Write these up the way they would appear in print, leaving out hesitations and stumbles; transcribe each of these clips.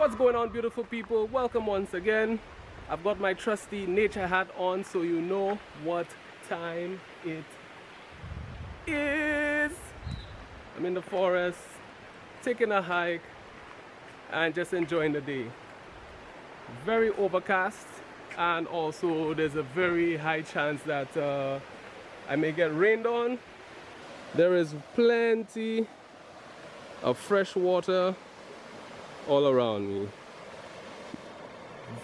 What's going on, beautiful people? Welcome once again. I've got my trusty nature hat on so you know what time it is. I'm in the forest, taking a hike and just enjoying the day. Very overcast, and also there's a very high chance that I may get rained on. There is plenty of fresh water all around me.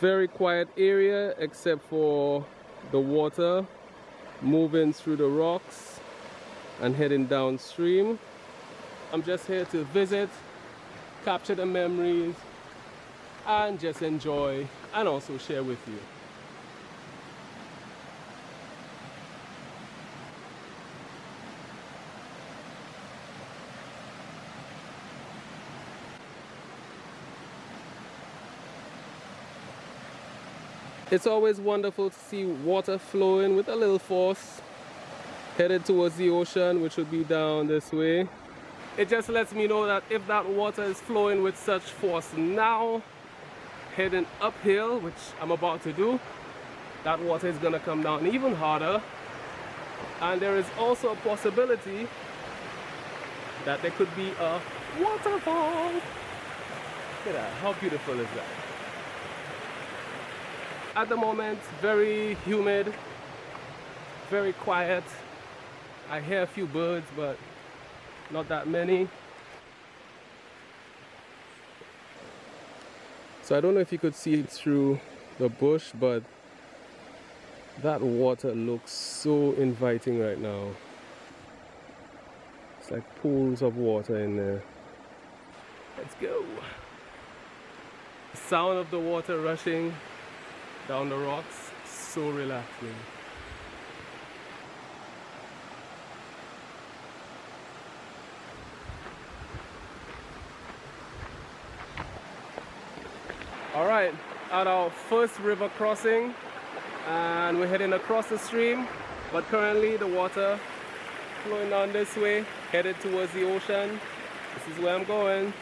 Very quiet area except for the water moving through the rocks and heading downstream. I'm just here to visit, capture the memories, and just enjoy and also share with you. It's always wonderful to see water flowing with a little force, headed towards the ocean, which would be down this way. It just lets me know that if that water is flowing with such force now, heading uphill, which I'm about to do, that water is going to come down even harder. And there is also a possibility that there could be a waterfall. Look at that, how beautiful is that? At the moment, very humid, very quiet. I hear a few birds, but not that many. So I don't know if you could see it through the bush, but that water looks so inviting right now. It's like pools of water in there. Let's go. The sound of the water rushing down the rocks, so relaxing. Alright, at our first river crossing, and we're heading across the stream, but currently the water flowing down this way, headed towards the ocean. This is where I'm going.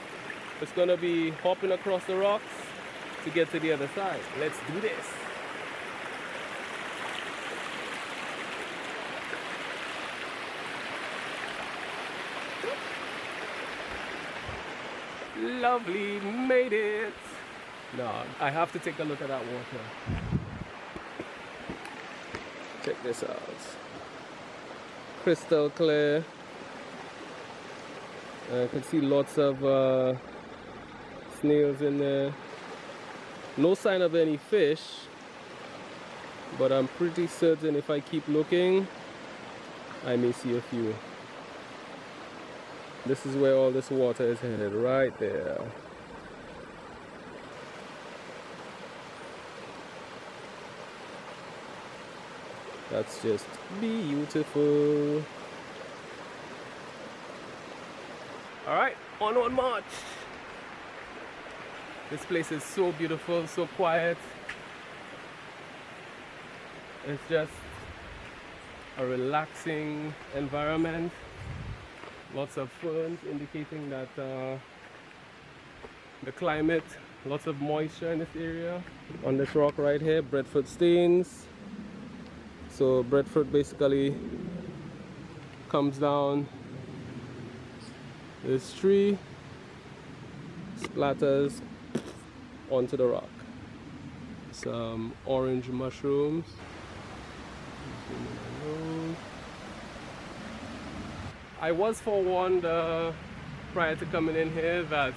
It's gonna be hopping across the rocks to get to the other side. Let's do this. Lovely, made it. No, I have to take a look at that water. Check this out. Crystal clear. I can see lots of snails in there. No sign of any fish, but I'm pretty certain if I keep looking, I may see a few. This is where all this water is headed, right there. That's just beautiful. Alright, onward march. This place is so beautiful, so quiet. It's just a relaxing environment. Lots of ferns indicating that the climate, lots of moisture in this area. On this rock right here, breadfruit stains. So breadfruit basically comes down this tree, splatters onto the rock. Some orange mushrooms. I was forewarned prior to coming in here that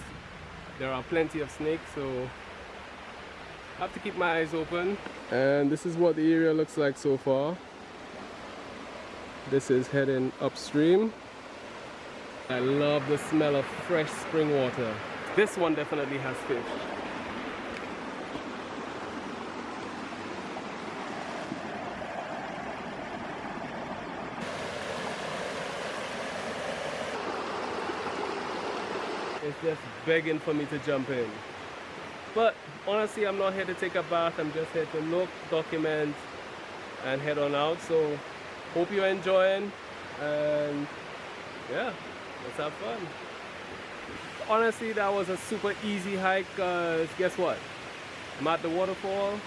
there are plenty of snakes, so I have to keep my eyes open. And this is what the area looks like so far. This is heading upstream. I love the smell of fresh spring water. This one definitely has fish. It's just begging for me to jump in. But honestly, I'm not here to take a bath. I'm just here to look, document, and head on out. So hope you're enjoying, and yeah, let's have fun. Honestly, that was a super easy hike, cause guess what? I'm at the waterfall.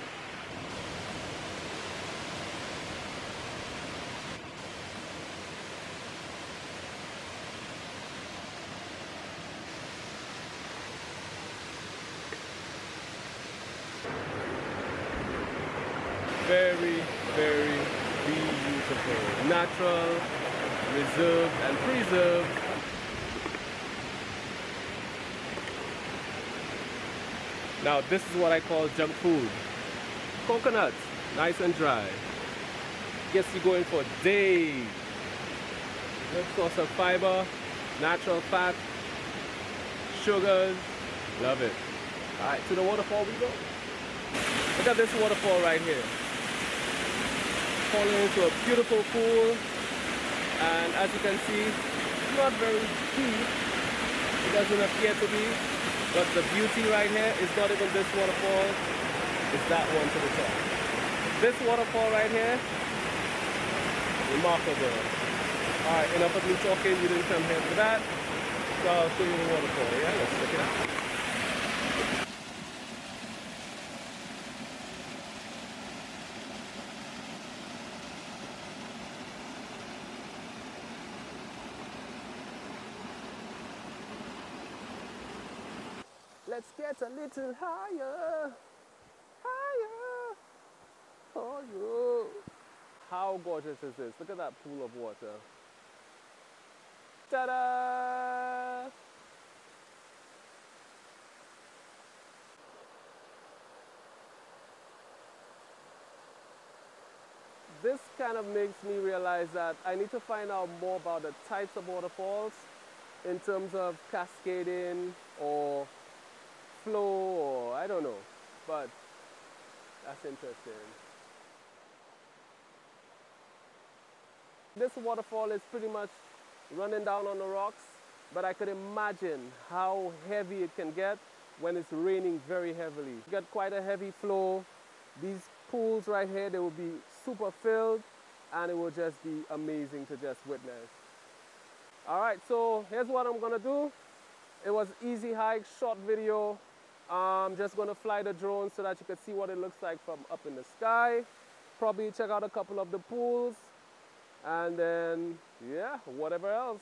Very, very beautiful. Natural, reserved, and preserved. Now this is what I call junk food. Coconuts, nice and dry. Gets you going for days. Good source of fiber, natural fat, sugars. Love it. Alright, to the waterfall we go. Look at this waterfall right here. Falling into a beautiful pool. And as you can see, it's not very deep. It doesn't appear to be. But the beauty right here is not even this waterfall, it's that one to the top. This waterfall right here, remarkable. Alright, enough of me talking, you didn't come here for that. So I'll show you the waterfall, yeah? Let's check it out. Let's get a little higher, higher. Oh, yo. How gorgeous is this? Look at that pool of water. Ta-da! This kind of makes me realize that I need to find out more about the types of waterfalls in terms of cascading or flow, or I don't know, but that's interesting. This waterfall is pretty much running down on the rocks, but I could imagine how heavy it can get when it's raining very heavily. You get quite a heavy flow. These pools right here, they will be super filled and it will just be amazing to just witness. All right, so here's what I'm gonna do. It was easy hike, short video. I'm just gonna fly the drone so that you can see what it looks like from up in the sky. Probably check out a couple of the pools and then, yeah, whatever else.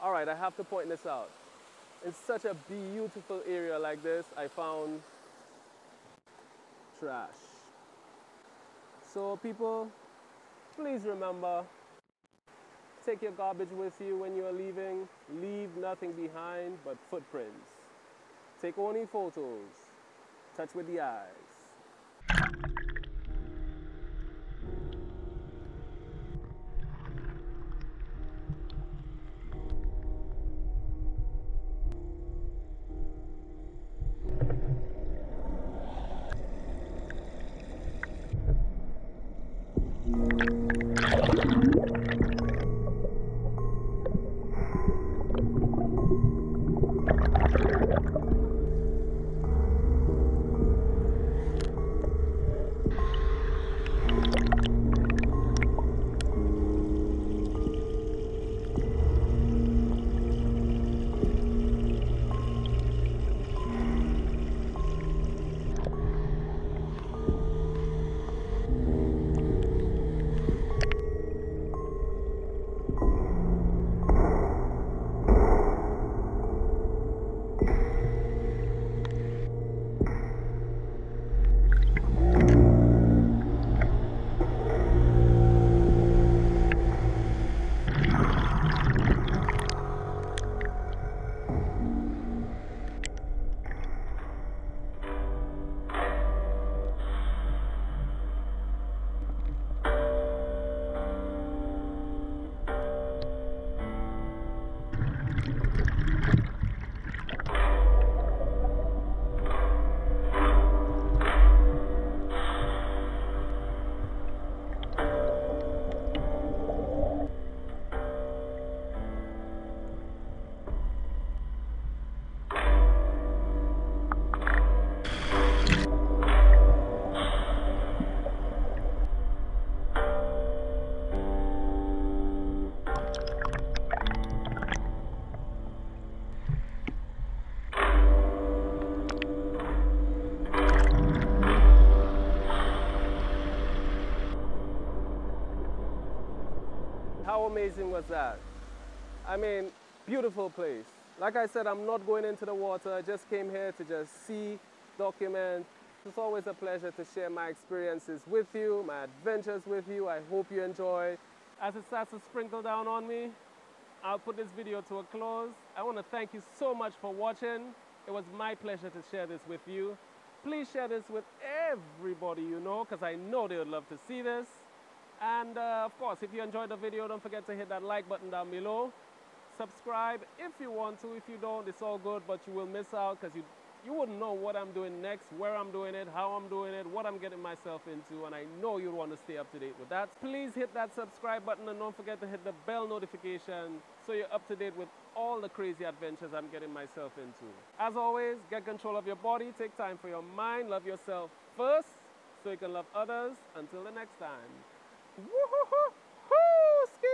Alright, I have to point this out. In such a beautiful area like this, I found trash. So people, please remember, take your garbage with you when you're leaving. Leave nothing behind but footprints. Take only photos. Touch with the eyes. amazing was that? I mean, beautiful place. Like I said, I'm not going into the water. I just came here to just see, document. It's always a pleasure to share my experiences with you, my adventures with you. I hope you enjoy. As it starts to sprinkle down on me, I'll put this video to a close. I want to thank you so much for watching. It was my pleasure to share this with you. Please share this with everybody you know, because I know they would love to see this. And of course, if you enjoyed the video, don't forget to hit that like button down below. Subscribe if you want to. If you don't, it's all good, but you will miss out because you wouldn't know what I'm doing next, where I'm doing it, how I'm doing it, what I'm getting myself into, and I know you'll want to stay up to date with that. Please hit that subscribe button and don't forget to hit the bell notification so you're up to date with all the crazy adventures I'm getting myself into. As always, get control of your body, take time for your mind, love yourself first so you can love others. Until the next time. Woo-hoo-hoo-hoo, ski!